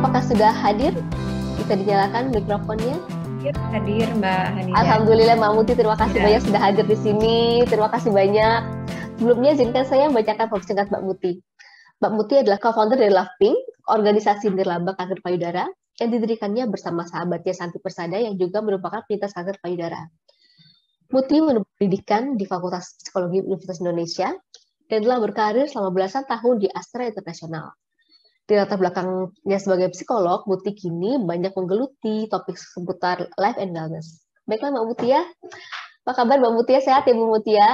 apakah sudah hadir? Bisa dinyalakan mikrofonnya? Hadir Mbak Hanida. Alhamdulillah Mbak Muti, terima kasih Ya. banyak sudah hadir di sini. Terima kasih banyak. Sebelumnya izinkan saya membacakan profil singkat Mbak Muti. Mbak Muti adalah co-founder dari Lovepink, organisasi nirlaba kanker payudara yang didirikannya bersama sahabatnya Santi Persada yang juga merupakan penyintas kanker payudara. Muti menempuh pendidikan di Fakultas Psikologi Universitas Indonesia dan telah berkarir selama belasan tahun di Astra International. Di latar belakangnya sebagai psikolog, Muti kini banyak menggeluti topik seputar life and wellness. Baiklah Mbak Muti ya. Apa kabar Mbak Muti ya? Sehat ya Bu Muti ya?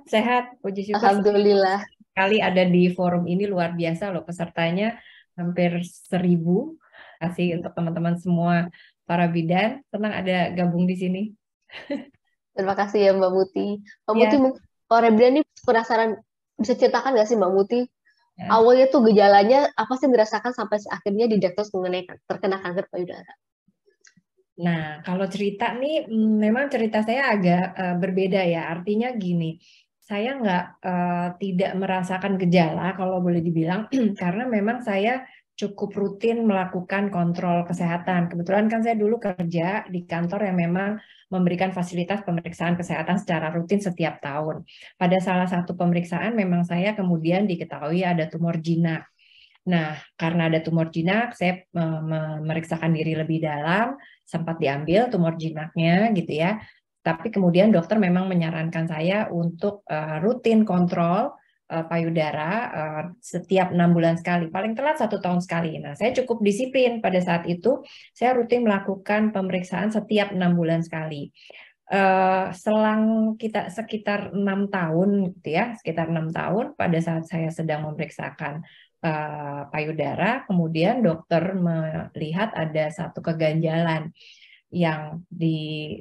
Sehat. Puji syukur Alhamdulillah. sekali ada di forum ini, luar biasa loh, pesertanya hampir 1.000. Kasih untuk teman-teman semua para bidan, senang ada gabung di sini. Terima kasih ya Mbak Muti. Mbak Ya. Muti, para bidan ini penasaran, bisa ceritakan nggak sih Mbak Muti? Ya. Awalnya tuh gejalanya apa sih dirasakan sampai akhirnya didiagnosis mengenai terkena kanker payudara? Nah, kalau cerita nih, memang cerita saya agak berbeda ya. Artinya gini, saya tidak merasakan gejala kalau boleh dibilang, karena memang saya cukup rutin melakukan kontrol kesehatan. Kebetulan kan saya dulu kerja di kantor yang memang memberikan fasilitas pemeriksaan kesehatan secara rutin setiap tahun. Pada salah satu pemeriksaan memang saya kemudian diketahui ada tumor jinak. Nah, karena ada tumor jinak, saya memeriksakan diri lebih dalam, sempat diambil tumor jinaknya gitu ya. Tapi kemudian dokter memang menyarankan saya untuk rutin kontrol payudara setiap 6 bulan sekali, paling telat 1 tahun sekali. Nah, saya cukup disiplin pada saat itu, saya rutin melakukan pemeriksaan setiap 6 bulan sekali. Selang kita sekitar 6 tahun gitu ya, sekitar 6 tahun pada saat saya sedang memeriksakan payudara, kemudian dokter melihat ada satu keganjalan yang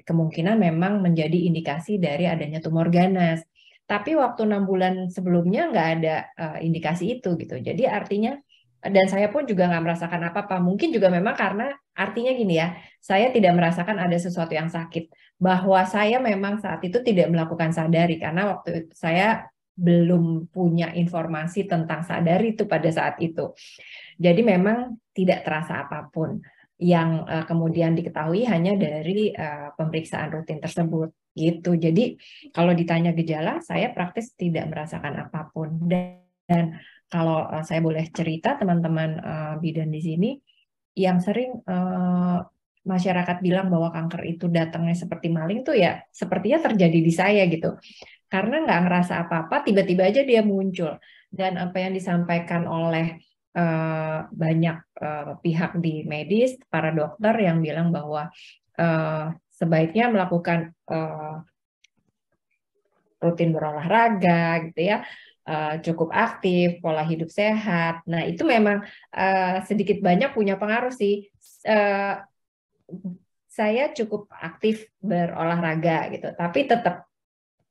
kemungkinan memang menjadi indikasi dari adanya tumor ganas. Tapi waktu 6 bulan sebelumnya nggak ada indikasi itu gitu. Jadi artinya, dan saya pun juga nggak merasakan apa-apa. Mungkin juga memang karena artinya gini ya, saya tidak merasakan ada sesuatu yang sakit. Bahwa saya memang saat itu tidak melakukan sadari karena waktu itu saya belum punya informasi tentang sadari itu pada saat itu. Jadi memang tidak terasa apapun. Yang kemudian diketahui hanya dari pemeriksaan rutin tersebut gitu. Jadi kalau ditanya gejala, saya praktis tidak merasakan apapun. Dan kalau saya boleh cerita, teman-teman bidan di sini yang sering masyarakat bilang bahwa kanker itu datangnya seperti maling tuh ya sepertinya terjadi di saya gitu. Karena nggak ngerasa apa-apa, tiba-tiba aja dia muncul. Dan apa yang disampaikan oleh banyak pihak di medis, para dokter yang bilang bahwa sebaiknya melakukan rutin berolahraga gitu ya, cukup aktif, pola hidup sehat. Nah itu memang sedikit banyak punya pengaruh sih. Saya cukup aktif berolahraga gitu, tapi tetap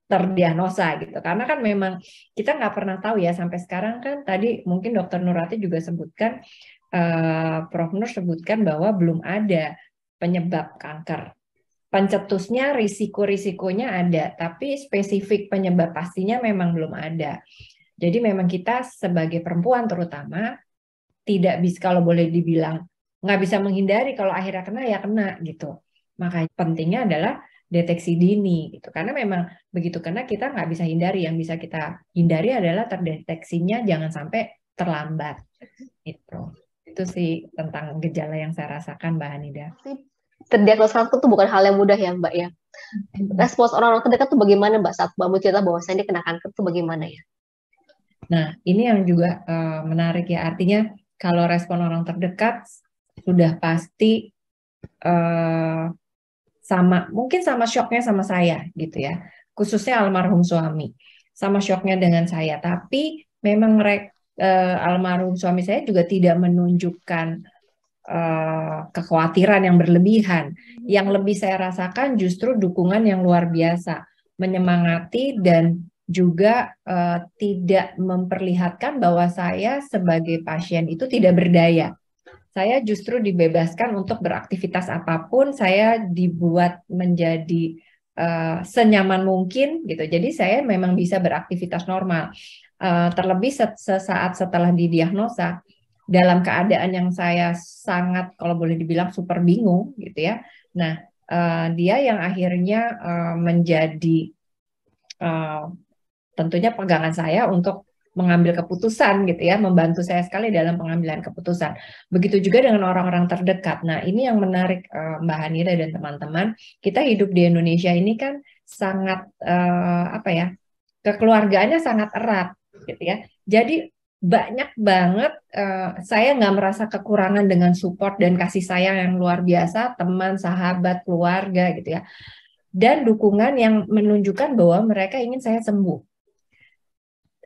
terdiagnosa gitu, karena kan memang kita nggak pernah tahu ya sampai sekarang kan. Tadi mungkin Dokter Nurati juga sebutkan, Prof. Nur sebutkan bahwa belum ada penyebab kanker. Pencetusnya, risiko-risikonya ada, tapi spesifik penyebab pastinya memang belum ada. Jadi memang kita sebagai perempuan terutama tidak bisa, kalau boleh dibilang nggak bisa menghindari, kalau akhirnya kena ya kena gitu. Makanya pentingnya adalah deteksi dini gitu, karena memang begitu kena kita nggak bisa hindari. Yang bisa kita hindari adalah terdeteksinya jangan sampai terlambat itu sih tentang gejala yang saya rasakan, Mbak Hanida. Terdiagnosis kanker itu bukan hal yang mudah ya Mbak ya. Respons orang-orang terdekat tuh bagaimana Mbak saat Mbak mau cerita bahwa saya ini kena kanker tuh bagaimana ya? Nah ini yang juga menarik ya, artinya kalau respon orang terdekat sudah pasti mungkin sama shocknya sama saya gitu ya, khususnya almarhum suami sama shocknya dengan saya. Tapi memang almarhum suami saya juga tidak menunjukkan kekhawatiran yang berlebihan. Yang lebih saya rasakan justru dukungan yang luar biasa, menyemangati dan juga tidak memperlihatkan bahwa saya sebagai pasien itu tidak berdaya. Saya justru dibebaskan untuk beraktivitas apapun, saya dibuat menjadi senyaman mungkin gitu. Jadi saya memang bisa beraktivitas normal. Terlebih sesaat setelah didiagnosa, dalam keadaan yang saya sangat, kalau boleh dibilang, super bingung gitu ya. Nah, dia yang akhirnya menjadi eh, tentunya pegangan saya untuk mengambil keputusan gitu ya, membantu saya sekali dalam pengambilan keputusan. Begitu juga dengan orang-orang terdekat. Nah, ini yang menarik Mbak Hanira dan teman-teman. Kita hidup di Indonesia ini kan sangat apa ya? Kekeluargaannya sangat erat gitu ya. Jadi banyak banget saya nggak merasa kekurangan dengan support dan kasih sayang yang luar biasa, teman, sahabat, keluarga gitu ya. Dan dukungan yang menunjukkan bahwa mereka ingin saya sembuh.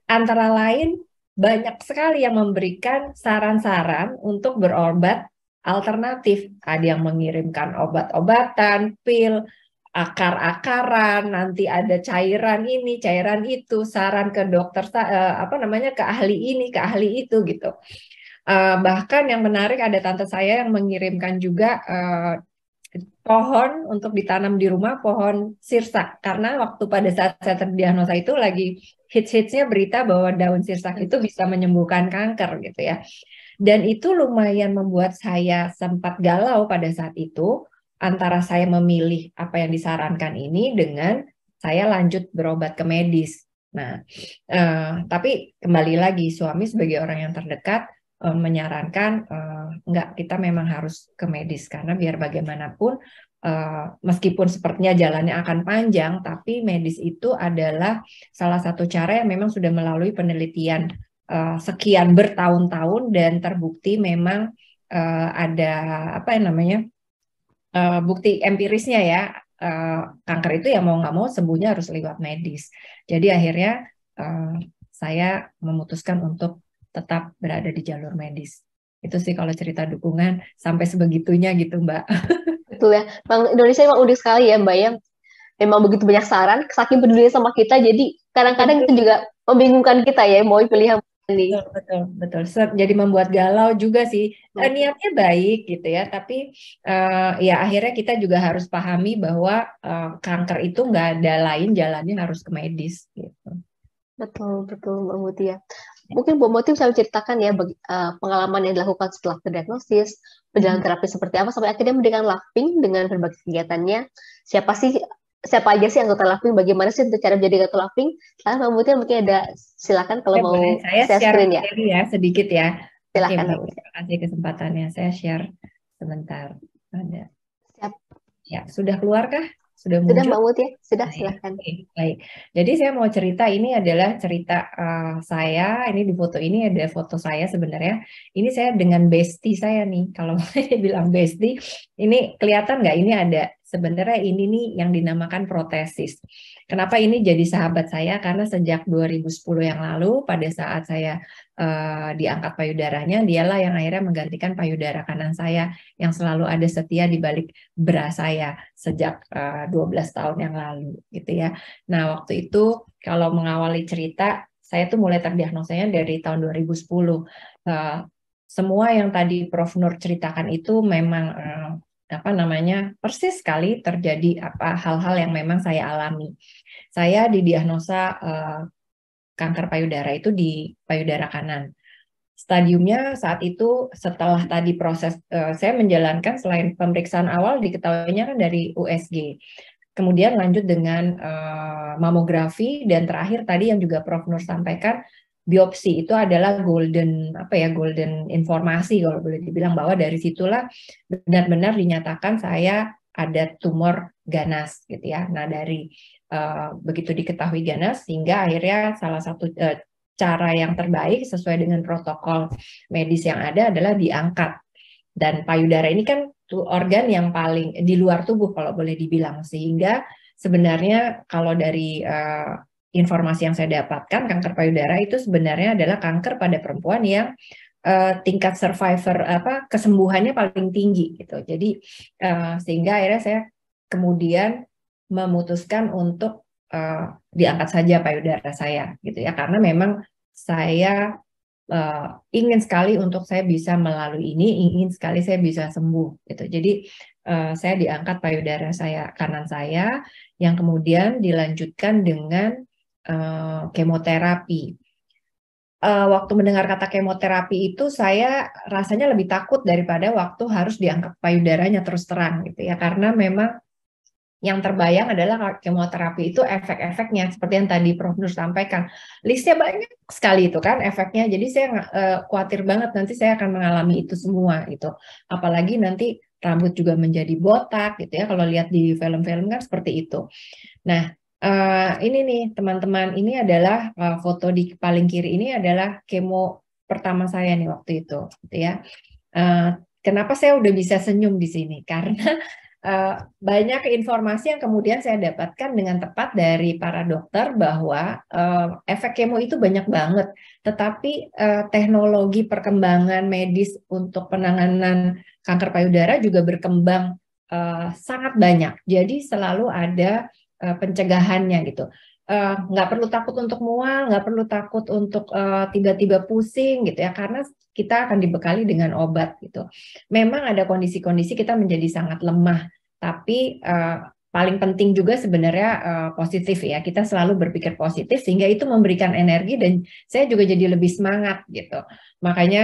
Antara lain banyak sekali yang memberikan saran-saran untuk berobat alternatif. Ada yang mengirimkan obat-obatan, pil, akar-akaran, nanti ada cairan ini, cairan itu, saran ke dokter apa namanya, ke ahli ini, ke ahli itu gitu. Bahkan yang menarik, ada tante saya yang mengirimkan juga pohon untuk ditanam di rumah, pohon sirsak, karena waktu pada saat saya terdiagnosa itu lagi hits-hitsnya berita bahwa daun sirsak itu bisa menyembuhkan kanker gitu ya. Dan itu lumayan membuat saya sempat galau pada saat itu, antara saya memilih apa yang disarankan ini dengan saya lanjut berobat ke medis. Nah, tapi kembali lagi, suami sebagai orang yang terdekat menyarankan enggak, kita memang harus ke medis, karena biar bagaimanapun meskipun sepertinya jalannya akan panjang, tapi medis itu adalah salah satu cara yang memang sudah melalui penelitian sekian bertahun-tahun dan terbukti memang ada apa yang namanya bukti empirisnya ya, kanker itu ya mau nggak mau sembuhnya harus lewat medis. Jadi akhirnya saya memutuskan untuk tetap berada di jalur medis. Itu sih kalau cerita dukungan sampai sebegitunya gitu, Mbak. Betul ya. Bang Indonesia memang unik sekali ya, Mbak ya. Memang begitu banyak saran, saking peduli sama kita, jadi kadang-kadang itu juga membingungkan kita ya, mau pilih yang mana nih. Betul, betul, betul. Jadi membuat galau juga sih. Niatnya baik gitu ya, tapi ya akhirnya kita juga harus pahami bahwa kanker itu nggak ada lain jalannya, harus ke medis gitu. Betul, betul, Mbak Muti ya. Mungkin Bu Muti bisa menceritakan ya pengalaman yang dilakukan setelah terdiagnosis, perjalanan terapi seperti apa, sampai akhirnya mendirikan Loving dengan berbagai kegiatannya. Siapa aja sih anggota Loving, bagaimana sih untuk cara menjadi anggota Loving? Lalu Mbak Muti mungkin ada, silakan kalau mau Boleh saya share share screen ya. materi ya sedikit ya. Oke, Silakan Mbak baik. Muti. Terima kasih kesempatannya. Saya share sebentar. Ada. Siap. Ya, sudah keluarkah? Sudah Sudah muncul? Mbak Muti ya? Sudah, Baik, silakan. oke, baik. Jadi saya mau cerita, ini adalah cerita saya. Ini di foto ini ada foto saya sebenarnya. Ini saya dengan bestie saya nih. Kalau saya bilang bestie, ini kelihatan nggak? Ini ada sebenarnya, ini nih yang dinamakan protesis. Kenapa ini jadi sahabat saya? Karena sejak 2010 yang lalu, pada saat saya diangkat payudaranya, dialah yang akhirnya menggantikan payudara kanan saya yang selalu ada setia di balik bra saya sejak 12 tahun yang lalu gitu ya. Nah, waktu itu kalau mengawali cerita, saya tuh mulai terdiagnosanya dari tahun 2010. Semua yang tadi Prof Nur ceritakan itu memang apa namanya, persis sekali terjadi hal-hal yang memang saya alami. Saya didiagnosa kanker payudara itu di payudara kanan. Stadiumnya saat itu setelah tadi proses saya menjalankan, selain pemeriksaan awal diketahuinya kan dari USG. Kemudian lanjut dengan mamografi, dan terakhir tadi yang juga Prof Nur sampaikan, biopsi. Itu adalah golden golden informasi kalau boleh dibilang, bahwa dari situlah benar-benar dinyatakan saya ada tumor ganas gitu ya. Nah, dari begitu diketahui ganas, sehingga akhirnya salah satu cara yang terbaik sesuai dengan protokol medis yang ada adalah diangkat. Dan payudara ini kan organ yang paling di luar tubuh kalau boleh dibilang, sehingga sebenarnya kalau dari informasi yang saya dapatkan, kanker payudara itu sebenarnya adalah kanker pada perempuan yang tingkat survivor kesembuhannya paling tinggi gitu. Jadi sehingga akhirnya saya kemudian memutuskan untuk diangkat saja payudara saya gitu ya, karena memang saya ingin sekali untuk saya bisa melalui ini, ingin sekali saya bisa sembuh gitu. Jadi saya diangkat payudara saya kanan saya, yang kemudian dilanjutkan dengan kemoterapi. waktu mendengar kata kemoterapi itu saya rasanya lebih takut daripada waktu harus diangkat payudaranya terus terang gitu ya, karena memang yang terbayang adalah kemoterapi itu efek-efeknya seperti yang tadi Prof. Nur sampaikan. Listnya banyak sekali itu kan efeknya. Jadi saya khawatir banget nanti saya akan mengalami itu semua gitu. Apalagi nanti rambut juga menjadi botak gitu ya. Kalau lihat di film-film kan seperti itu. Nah, ini nih teman-teman, ini adalah foto di paling kiri ini adalah kemo pertama saya nih waktu itu gitu ya. Kenapa saya udah bisa senyum di sini? Karena banyak informasi yang kemudian saya dapatkan dengan tepat dari para dokter bahwa efek kemo itu banyak banget, tetapi teknologi perkembangan medis untuk penanganan kanker payudara juga berkembang sangat banyak. Jadi selalu ada pencegahannya gitu. Nggak perlu takut untuk mual, nggak perlu takut untuk tiba-tiba pusing gitu ya, karena kita akan dibekali dengan obat gitu. Memang ada kondisi-kondisi kita menjadi sangat lemah, tapi paling penting juga sebenarnya positif ya. Kita selalu berpikir positif sehingga itu memberikan energi dan saya juga jadi lebih semangat gitu. Makanya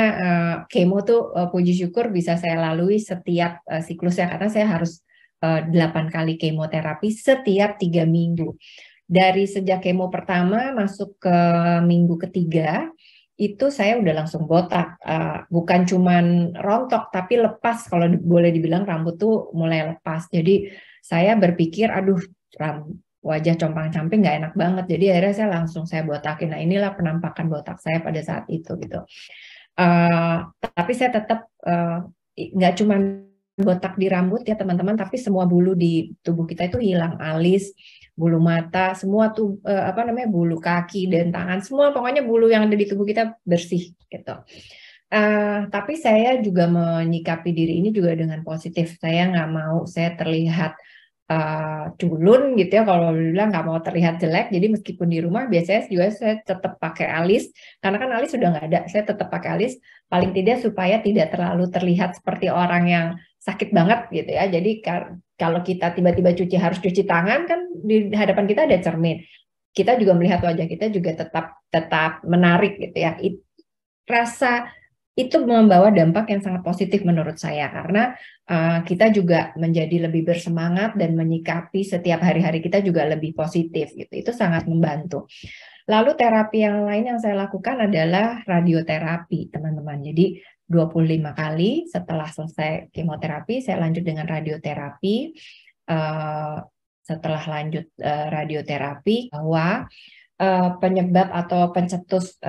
kemo tuh puji syukur bisa saya lalui setiap siklusnya karena saya harus 8 kali kemoterapi setiap 3 minggu. Dari sejak kemo pertama masuk ke minggu ketiga, itu saya udah langsung botak. Bukan cuman rontok, tapi lepas. Kalau boleh dibilang rambut tuh mulai lepas. Jadi saya berpikir, aduh wajah compang-camping nggak enak banget. Jadi akhirnya saya botakin. Nah inilah penampakan botak saya pada saat itu gitu. Tapi saya tetap nggak cuma botak di rambut ya teman-teman, tapi semua bulu di tubuh kita itu hilang, alis, bulu mata, semua tuh bulu kaki dan tangan, semua pokoknya bulu yang ada di tubuh kita bersih gitu. Tapi saya juga menyikapi diri ini juga dengan positif. Saya nggak mau saya terlihat culun gitu ya, kalau bilang nggak mau terlihat jelek. Jadi meskipun di rumah biasanya juga saya tetap pakai alis, karena kan alis sudah nggak ada. Saya tetap pakai alis, paling tidak supaya tidak terlalu terlihat seperti orang yang sakit banget gitu ya. Jadi kalau kita tiba-tiba harus cuci tangan kan di hadapan kita ada cermin. Kita juga melihat wajah kita juga tetap menarik gitu ya. Rasa itu membawa dampak yang sangat positif menurut saya karena kita juga menjadi lebih bersemangat dan menyikapi setiap hari-hari kita juga lebih positif gitu. Itu sangat membantu. Lalu terapi yang lain yang saya lakukan adalah radioterapi, teman-teman. Jadi 25 kali setelah selesai kemoterapi, saya lanjut dengan radioterapi. Setelah lanjut radioterapi, bahwa penyebab atau pencetus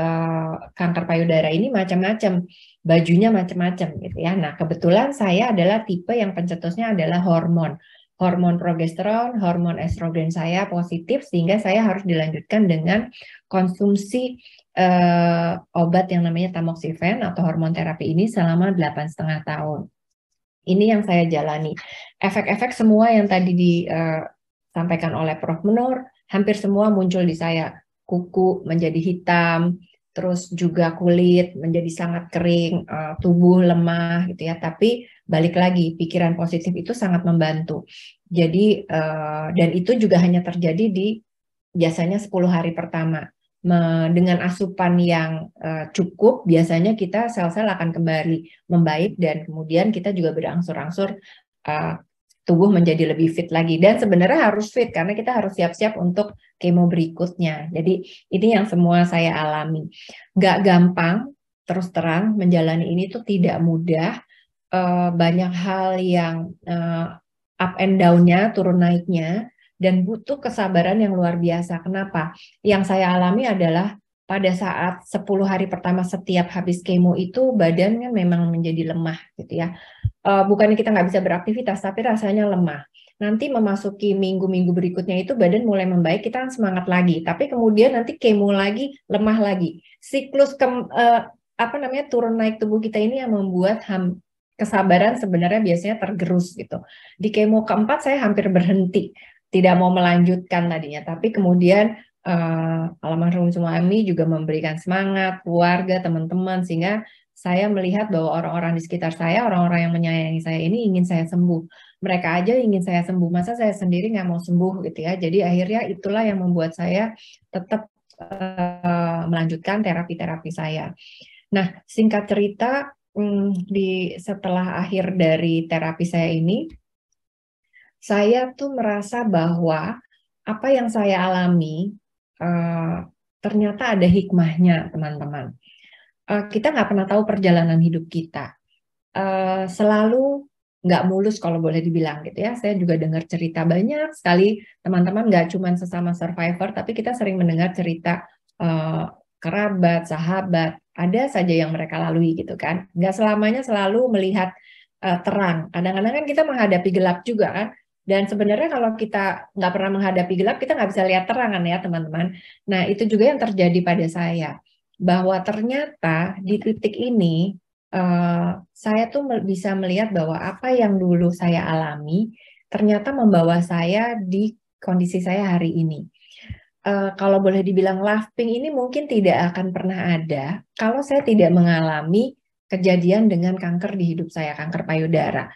kanker payudara ini macam-macam, bajunya macam-macam gitu ya. Nah, kebetulan saya adalah tipe yang pencetusnya adalah hormon progesteron, hormon estrogen saya positif sehingga saya harus dilanjutkan dengan konsumsi obat yang namanya tamoxifen atau hormon terapi ini selama 8,5 tahun. Ini yang saya jalani. Efek-efek semua yang tadi disampaikan oleh Prof. Nur, hampir semua muncul di saya. Kuku menjadi hitam, terus juga kulit menjadi sangat kering, tubuh lemah gitu ya. Tapi balik lagi, pikiran positif itu sangat membantu. Jadi, dan itu juga hanya terjadi di biasanya 10 hari pertama. Dengan asupan yang cukup, biasanya kita sel-sel akan kembali membaik dan kemudian kita juga berangsur-angsur tubuh menjadi lebih fit lagi. Dan sebenarnya harus fit karena kita harus siap-siap untuk kemo berikutnya. Jadi ini yang semua saya alami. Nggak gampang, terus terang, menjalani ini tuh tidak mudah. Banyak hal yang up and down-nya, turun naiknya, dan butuh kesabaran yang luar biasa. Kenapa? Yang saya alami adalah pada saat 10 hari pertama setiap habis kemo itu badan kan memang menjadi lemah gitu ya. Bukannya kita nggak bisa beraktivitas, tapi rasanya lemah. Nanti memasuki minggu-minggu berikutnya itu badan mulai membaik, kita kan semangat lagi. Tapi kemudian nanti kemo lagi, lemah lagi. Siklus turun naik tubuh kita ini yang membuat kesabaran sebenarnya biasanya tergerus gitu. Di kemo keempat saya hampir berhenti, tidak mau melanjutkan tadinya, tapi kemudian almarhum suami juga memberikan semangat, keluarga, teman-teman, sehingga saya melihat bahwa orang-orang di sekitar saya, orang-orang yang menyayangi saya ini ingin saya sembuh. Mereka aja ingin saya sembuh, masa saya sendiri nggak mau sembuh gitu ya. Jadi akhirnya itulah yang membuat saya tetap melanjutkan terapi-terapi saya. Nah, singkat cerita, setelah akhir dari terapi saya ini, saya tuh merasa bahwa apa yang saya alami ternyata ada hikmahnya, teman-teman. Kita nggak pernah tahu perjalanan hidup kita. Selalu nggak mulus kalau boleh dibilang gitu ya. Saya juga dengar cerita banyak sekali teman-teman, nggak cuma sesama survivor, tapi kita sering mendengar cerita kerabat, sahabat, ada saja yang mereka lalui gitu kan. Nggak selamanya selalu melihat terang. Kadang-kadang kan kita menghadapi gelap juga kan. Dan sebenarnya kalau kita nggak pernah menghadapi gelap, kita nggak bisa lihat terang kan ya teman-teman. Nah itu juga yang terjadi pada saya. Bahwa ternyata di titik ini saya tuh bisa melihat bahwa apa yang dulu saya alami ternyata membawa saya di kondisi saya hari ini. Kalau boleh dibilang laughing ini mungkin tidak akan pernah ada kalau saya tidak mengalami kejadian dengan kanker di hidup saya, kanker payudara.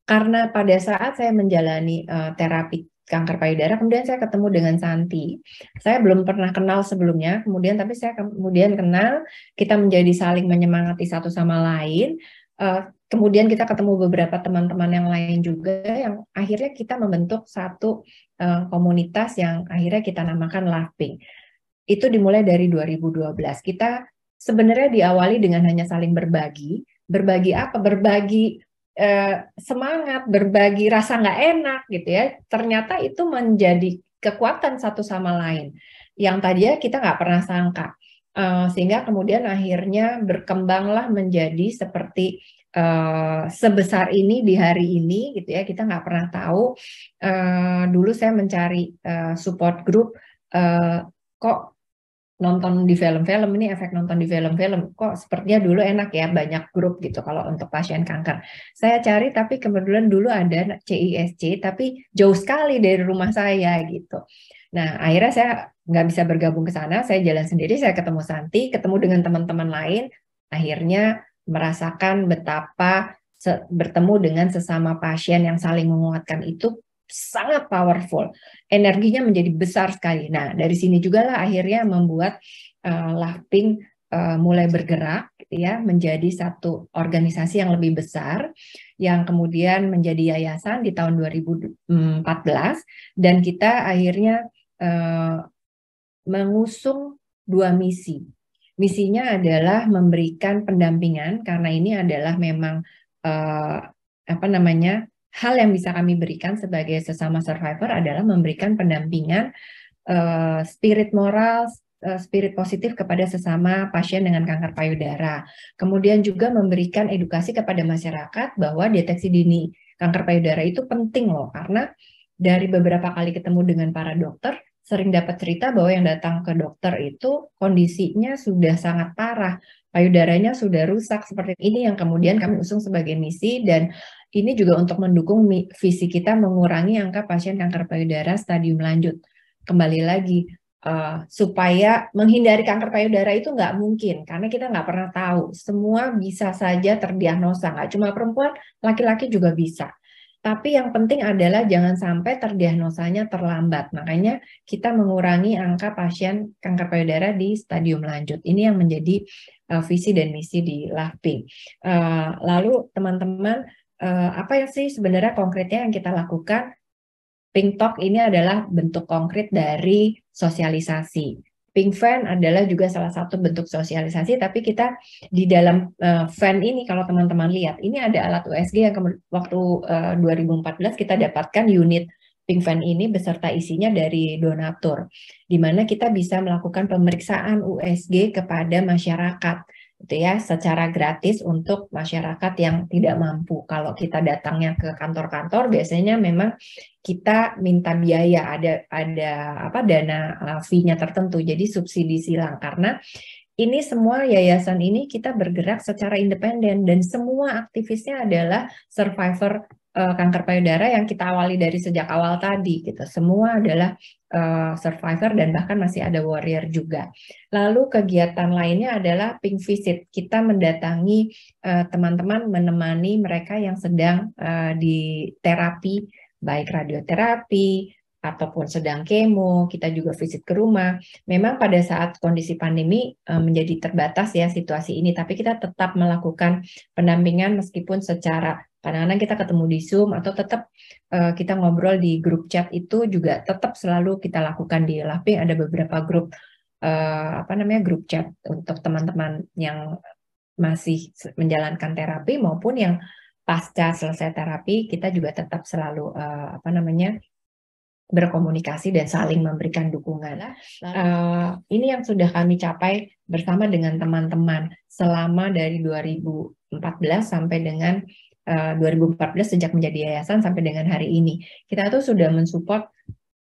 Karena pada saat saya menjalani terapi kanker payudara, kemudian saya ketemu dengan Santi. Saya belum pernah kenal sebelumnya, tapi saya kemudian kenal, kita menjadi saling menyemangati satu sama lain. Kemudian kita ketemu beberapa teman-teman yang lain juga, yang akhirnya kita membentuk satu komunitas yang akhirnya kita namakan Laughing. Itu dimulai dari 2012. Kita sebenarnya diawali dengan hanya saling berbagi. Berbagi apa? Berbagi semangat, berbagi rasa nggak enak gitu ya. Ternyata itu menjadi kekuatan satu sama lain yang tadinya kita nggak pernah sangka. Sehingga kemudian akhirnya berkembanglah menjadi seperti sebesar ini di hari ini gitu ya. Kita nggak pernah tahu. Dulu saya mencari support group, kok nonton di film-film, ini efek nonton di film-film, kok sepertinya dulu enak ya, banyak grup gitu kalau untuk pasien kanker. Saya cari, tapi kebetulan dulu ada CISC, tapi jauh sekali dari rumah saya gitu. Nah, akhirnya saya nggak bisa bergabung ke sana, saya jalan sendiri, saya ketemu Santi, ketemu dengan teman-teman lain, akhirnya merasakan betapa bertemu dengan sesama pasien yang saling menguatkan itu sangat powerful, energinya menjadi besar sekali. Nah, dari sini juga lah akhirnya membuat Laughing mulai bergerak, gitu ya, menjadi satu organisasi yang lebih besar, yang kemudian menjadi yayasan di tahun 2014, dan kita akhirnya mengusung 2 misi. Misinya adalah memberikan pendampingan, karena ini adalah memang hal yang bisa kami berikan sebagai sesama survivor adalah memberikan pendampingan spirit moral, spirit positif kepada sesama pasien dengan kanker payudara. Kemudian juga memberikan edukasi kepada masyarakat bahwa deteksi dini kanker payudara itu penting loh, karena dari beberapa kali ketemu dengan para dokter, sering dapat cerita bahwa yang datang ke dokter itu kondisinya sudah sangat parah, payudaranya sudah rusak seperti ini, yang kemudian kami usung sebagai misi. Dan ini juga untuk mendukung visi kita mengurangi angka pasien kanker payudara stadium lanjut. Kembali lagi, supaya menghindari kanker payudara itu nggak mungkin, karena kita nggak pernah tahu. Semua bisa saja terdiagnosa, nggak cuma perempuan, laki-laki juga bisa. Tapi yang penting adalah jangan sampai terdiagnosanya terlambat. Makanya kita mengurangi angka pasien kanker payudara di stadium lanjut. Ini yang menjadi visi dan misi di Laughing. Lalu teman-teman, apa yang sih sebenarnya konkretnya yang kita lakukan? Pink Talk ini adalah bentuk konkret dari sosialisasi. Pink Fan adalah juga salah satu bentuk sosialisasi, tapi kita di dalam fan ini, kalau teman-teman lihat, ini ada alat USG yang waktu 2014 kita dapatkan unit Pink Fan ini beserta isinya dari donatur, di mana kita bisa melakukan pemeriksaan USG kepada masyarakat, gitu ya, secara gratis untuk masyarakat yang tidak mampu. Kalau kita datangnya ke kantor-kantor, biasanya memang kita minta biaya, ada dana fee-nya tertentu, jadi subsidi silang. Karena ini semua yayasan ini kita bergerak secara independen, dan semua aktivisnya adalah survivor kanker payudara yang kita awali dari sejak awal tadi gitu. Semua adalah survivor, dan bahkan masih ada warrior juga. Lalu kegiatan lainnya adalah Pink Visit. Kita mendatangi teman-teman, menemani mereka yang sedang di terapi, baik radioterapi ataupun sedang kemo, kita juga visit ke rumah. Memang pada saat kondisi pandemi menjadi terbatas ya situasi ini, tapi kita tetap melakukan pendampingan meskipun secara kadang-kadang kita ketemu di Zoom atau tetap kita ngobrol di grup chat, itu juga tetap selalu kita lakukan di Loving. Ada beberapa grup grup chat untuk teman-teman yang masih menjalankan terapi maupun yang pasca selesai terapi, kita juga tetap selalu berkomunikasi dan saling memberikan dukungan. Ini yang sudah kami capai bersama dengan teman-teman selama dari 2014 sampai dengan 2014 sejak menjadi yayasan sampai dengan hari ini. Kita tuh sudah mensupport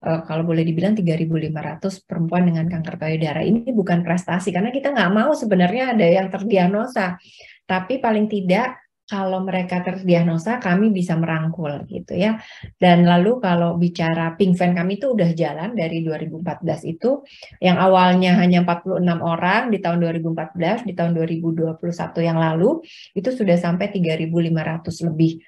kalau boleh dibilang 3.500 perempuan dengan kanker payudara. Ini bukan prestasi karena kita nggak mau sebenarnya ada yang terdiagnosa, tapi paling tidak kalau mereka terdiagnosa kami bisa merangkul gitu ya. Dan lalu kalau bicara PinkFan kami itu udah jalan dari 2014 itu, yang awalnya hanya 46 orang di tahun 2014, di tahun 2021 yang lalu itu sudah sampai 3.500 lebih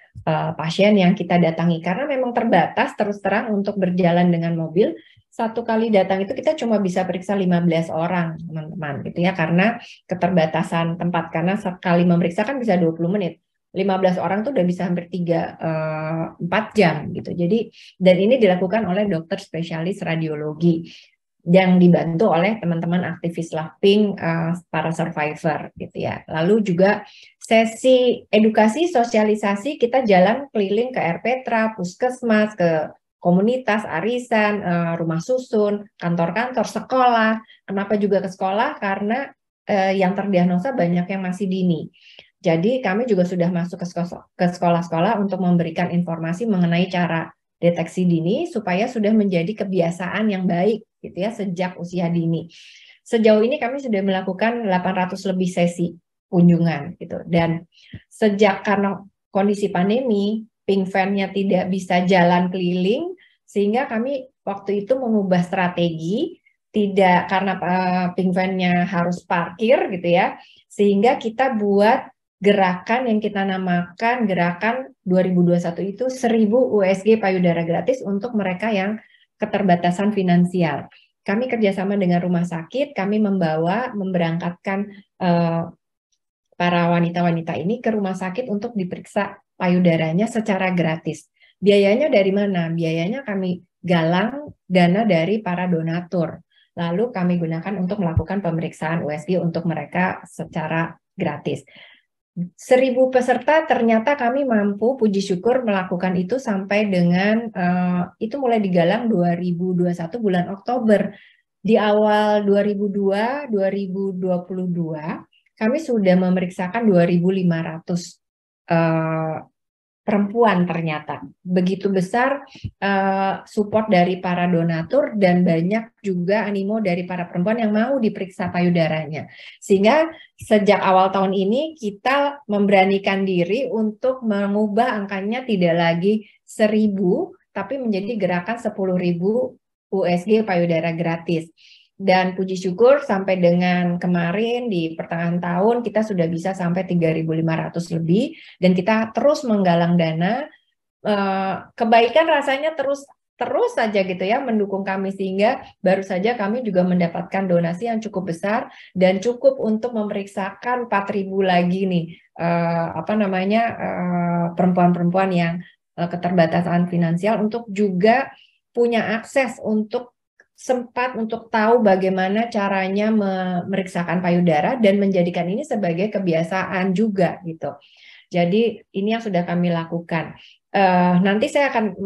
pasien yang kita datangi, karena memang terbatas terus terang untuk berjalan dengan mobil. Satu kali datang itu kita cuma bisa periksa 15 orang teman-teman gitu ya, karena keterbatasan tempat, karena sekali memeriksa kan bisa 20 menit. 15 orang tuh udah bisa hampir 3-4 jam gitu. Jadi, dan ini dilakukan oleh dokter spesialis radiologi yang dibantu oleh teman-teman aktivis Loving, para survivor gitu ya. Lalu juga sesi edukasi sosialisasi, kita jalan keliling ke RPTRA, puskesmas, ke komunitas, arisan, rumah susun, kantor-kantor, sekolah. Kenapa juga ke sekolah? Karena yang terdiagnosa banyak yang masih dini. Jadi kami juga sudah masuk ke sekolah-sekolah untuk memberikan informasi mengenai cara deteksi dini supaya sudah menjadi kebiasaan yang baik gitu ya sejak usia dini. Sejauh ini kami sudah melakukan 800 lebih sesi kunjungan gitu. Dan sejak karena kondisi pandemi, PinkFan-nya tidak bisa jalan keliling, sehingga kami waktu itu mengubah strategi, tidak karena PinkFan-nya harus parkir gitu ya, sehingga kita buat gerakan yang kita namakan gerakan 2021 itu 1.000 USG payudara gratis untuk mereka yang keterbatasan finansial. Kami kerjasama dengan rumah sakit, kami memberangkatkan para wanita-wanita ini ke rumah sakit untuk diperiksa payudaranya secara gratis. Biayanya dari mana? Biayanya kami galang dana dari para donatur. Lalu kami gunakan untuk melakukan pemeriksaan USG untuk mereka secara gratis. 1.000 peserta ternyata kami mampu, puji syukur, melakukan itu sampai dengan itu mulai digalang 2021 bulan Oktober. Di awal 2022 kami sudah memeriksakan 2.500 perempuan. Ternyata begitu besar support dari para donatur dan banyak juga animo dari para perempuan yang mau diperiksa payudaranya, sehingga sejak awal tahun ini kita memberanikan diri untuk mengubah angkanya tidak lagi 1.000 tapi menjadi gerakan 10.000 USG payudara gratis. Dan puji syukur sampai dengan kemarin di pertengahan tahun kita sudah bisa sampai 3.500 lebih, dan kita terus menggalang dana. Kebaikan rasanya terus saja gitu ya mendukung kami, sehingga baru saja kami juga mendapatkan donasi yang cukup besar dan cukup untuk memeriksakan 4.000 lagi nih perempuan-perempuan yang keterbatasan finansial, untuk juga punya akses untuk sempat untuk tahu bagaimana caranya memeriksakan payudara dan menjadikan ini sebagai kebiasaan juga gitu. Jadi ini yang sudah kami lakukan. Nanti saya akan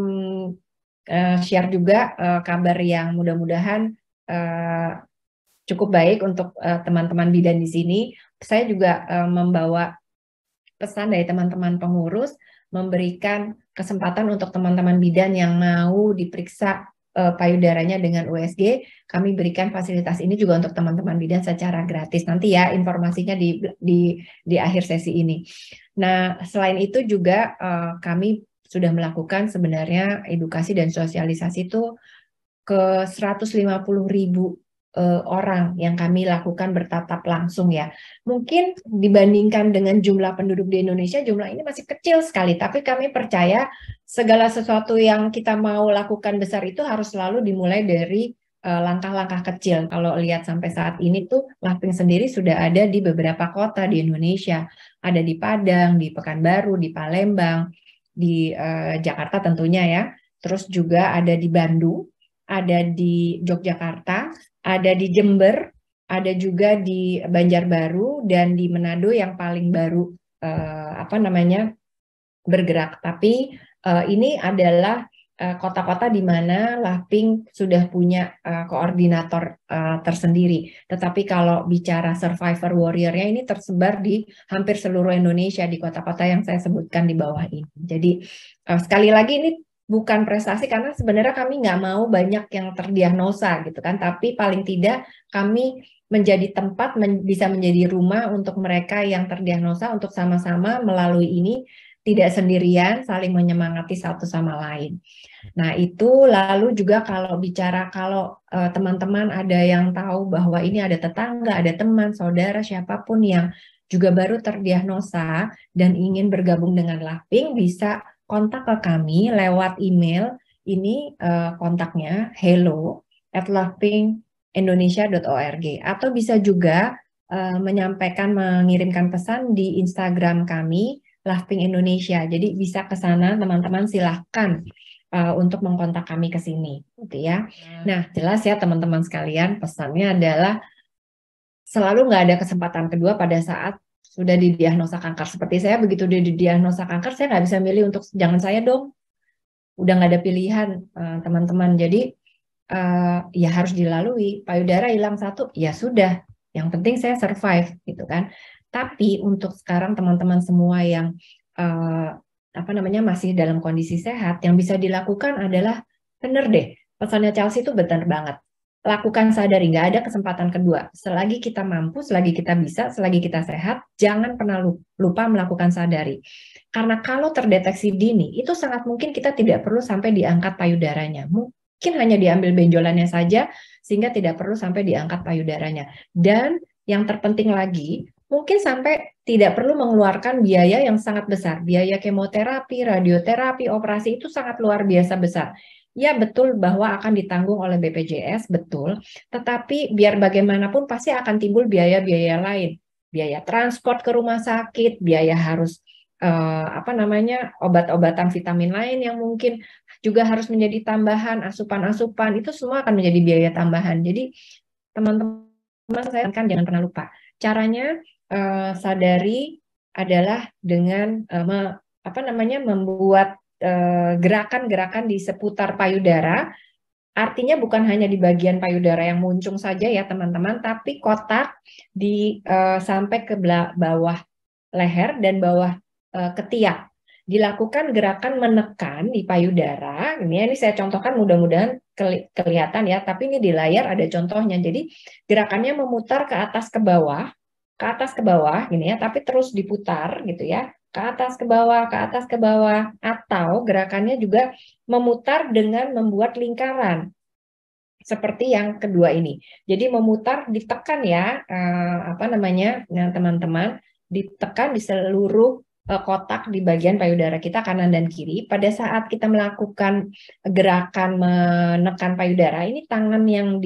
share juga kabar yang mudah-mudahan cukup baik untuk teman-teman bidan di sini. Saya juga membawa pesan dari teman-teman pengurus, memberikan kesempatan untuk teman-teman bidan yang mau diperiksa payudaranya dengan USG, kami berikan fasilitas ini juga untuk teman-teman bidan secara gratis. Nanti ya informasinya di akhir sesi ini. Nah, selain itu juga kami sudah melakukan sebenarnya edukasi dan sosialisasi itu ke 150.000 orang yang kami lakukan bertatap langsung ya. Mungkin dibandingkan dengan jumlah penduduk di Indonesia, jumlah ini masih kecil sekali, tapi kami percaya segala sesuatu yang kita mau lakukan besar itu harus selalu dimulai dari langkah-langkah kecil. Kalau lihat sampai saat ini tuh Loving sendiri sudah ada di beberapa kota di Indonesia. Ada di Padang, di Pekanbaru, di Palembang, di Jakarta tentunya ya. Terus juga ada di Bandung, ada di Yogyakarta, ada di Jember, ada juga di Banjarbaru dan di Manado yang paling baru bergerak. Tapi ini adalah kota-kota di mana Loving sudah punya koordinator tersendiri. Tetapi kalau bicara survivor warrior-nya ini tersebar di hampir seluruh Indonesia di kota-kota yang saya sebutkan di bawah ini. Jadi sekali lagi ini bukan prestasi karena sebenarnya kami nggak mau banyak yang terdiagnosa gitu kan, tapi paling tidak kami menjadi tempat bisa menjadi rumah untuk mereka yang terdiagnosa untuk sama-sama melalui ini tidak sendirian, saling menyemangati satu sama lain. Nah itu lalu juga kalau bicara kalau teman-teman ada yang tahu bahwa ini ada tetangga, ada teman, saudara, siapapun yang juga baru terdiagnosa dan ingin bergabung dengan Loving bisa kontak ke kami lewat email ini kontaknya hello@loveingindonesia.org atau bisa juga mengirimkan pesan di Instagram kami Loving Indonesia. Jadi bisa ke sana teman-teman silahkan untuk mengkontak kami ke sini, gitu ya. Nah jelas ya teman-teman sekalian pesannya adalah selalu nggak ada kesempatan kedua pada saat sudah didiagnosa kanker. Seperti saya begitu didiagnosa kanker, saya nggak bisa milih untuk jangan saya dong. Udah nggak ada pilihan teman-teman. Jadi ya harus dilalui. Payudara hilang satu, ya sudah. Yang penting saya survive gitu kan. Tapi untuk sekarang teman-teman semua yang masih dalam kondisi sehat, yang bisa dilakukan adalah bener deh. Pesannya Chelsea itu benar banget. Lakukan sadari, nggak ada kesempatan kedua. Selagi kita mampu, selagi kita bisa, selagi kita sehat, jangan pernah lupa melakukan sadari. Karena kalau terdeteksi dini, itu sangat mungkin kita tidak perlu sampai diangkat payudaranya. Mungkin hanya diambil benjolannya saja, sehingga tidak perlu sampai diangkat payudaranya. Dan yang terpenting lagi, mungkin sampai tidak perlu mengeluarkan biaya yang sangat besar. Biaya kemoterapi, radioterapi, operasi itu sangat luar biasa besar. Ya betul bahwa akan ditanggung oleh BPJS, betul. Tetapi biar bagaimanapun pasti akan timbul biaya-biaya lain. Biaya transport ke rumah sakit, biaya harus obat-obatan vitamin lain yang mungkin juga harus menjadi tambahan, asupan-asupan, itu semua akan menjadi biaya tambahan. Jadi teman-teman saya kan jangan pernah lupa. Caranya sadari adalah dengan membuat gerakan-gerakan di seputar payudara, artinya bukan hanya di bagian payudara yang muncung saja ya teman-teman, tapi kotak sampai ke bawah leher dan bawah ketiak. Dilakukan gerakan menekan di payudara, ini saya contohkan mudah-mudahan kelihatan ya, tapi ini di layar ada contohnya. Jadi gerakannya memutar ke atas ke bawah gini ya, tapi terus diputar gitu ya. Ke atas ke bawah, atau gerakannya juga memutar dengan membuat lingkaran seperti yang kedua ini. Jadi memutar, ditekan ya, teman-teman, ditekan di seluruh kotak di bagian payudara kita kanan dan kiri. Pada saat kita melakukan gerakan menekan payudara, ini tangan yang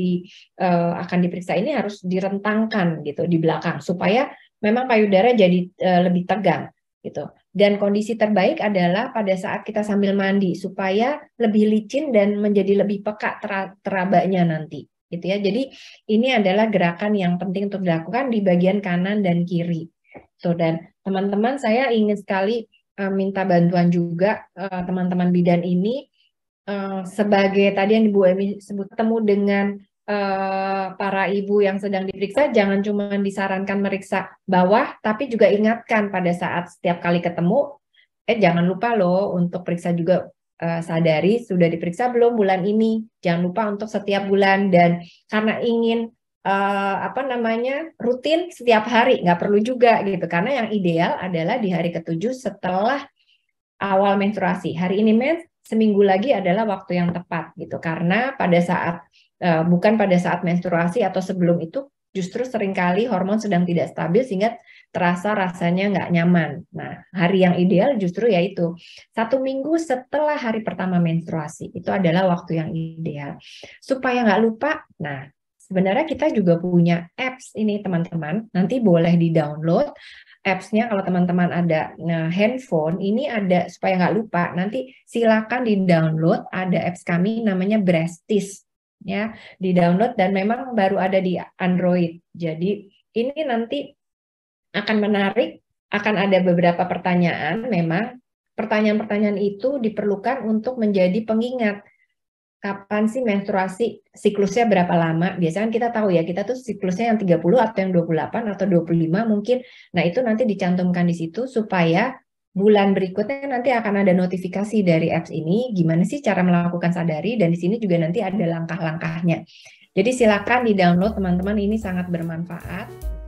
akan diperiksa ini harus direntangkan gitu di belakang supaya memang payudara jadi lebih tegang gitu. Dan kondisi terbaik adalah pada saat kita sambil mandi supaya lebih licin dan menjadi lebih peka terabanya nanti gitu ya. Jadi ini adalah gerakan yang penting untuk dilakukan di bagian kanan dan kiri. So, dan teman-teman saya ingin sekali minta bantuan juga teman-teman bidan ini sebagai tadi yang Ibu Emi sebut, ketemu dengan para ibu yang sedang diperiksa, jangan cuma disarankan meriksa bawah, tapi juga ingatkan pada saat setiap kali ketemu, jangan lupa loh untuk periksa juga, sadari sudah diperiksa belum bulan ini, jangan lupa untuk setiap bulan. Dan karena ingin rutin setiap hari, nggak perlu juga gitu, karena yang ideal adalah di hari ke-7 setelah awal menstruasi. Hari ini mens, seminggu lagi adalah waktu yang tepat gitu, karena pada saat bukan pada saat menstruasi atau sebelum itu, justru seringkali hormon sedang tidak stabil sehingga terasa rasanya nggak nyaman. Nah, hari yang ideal justru yaitu 1 minggu setelah hari pertama menstruasi. Itu adalah waktu yang ideal. Supaya nggak lupa, nah sebenarnya kita juga punya apps ini teman-teman. Nanti boleh di-download apps-nya kalau teman-teman ada handphone. Ini ada supaya nggak lupa. Nanti silakan di-download. Ada apps kami namanya Breastis. Ya, di-download dan memang baru ada di Android. Jadi ini nanti akan menarik, akan ada beberapa pertanyaan. Memang pertanyaan-pertanyaan itu diperlukan untuk menjadi pengingat. Kapan sih menstruasi, siklusnya berapa lama? Biasanya kan kita tahu ya, kita tuh siklusnya yang 30 atau yang 28 atau 25 mungkin. Nah, itu nanti dicantumkan di situ supaya bulan berikutnya nanti akan ada notifikasi dari apps ini, gimana sih cara melakukan sadari, dan di sini juga nanti ada langkah-langkahnya. Jadi silakan di-download teman-teman, ini sangat bermanfaat.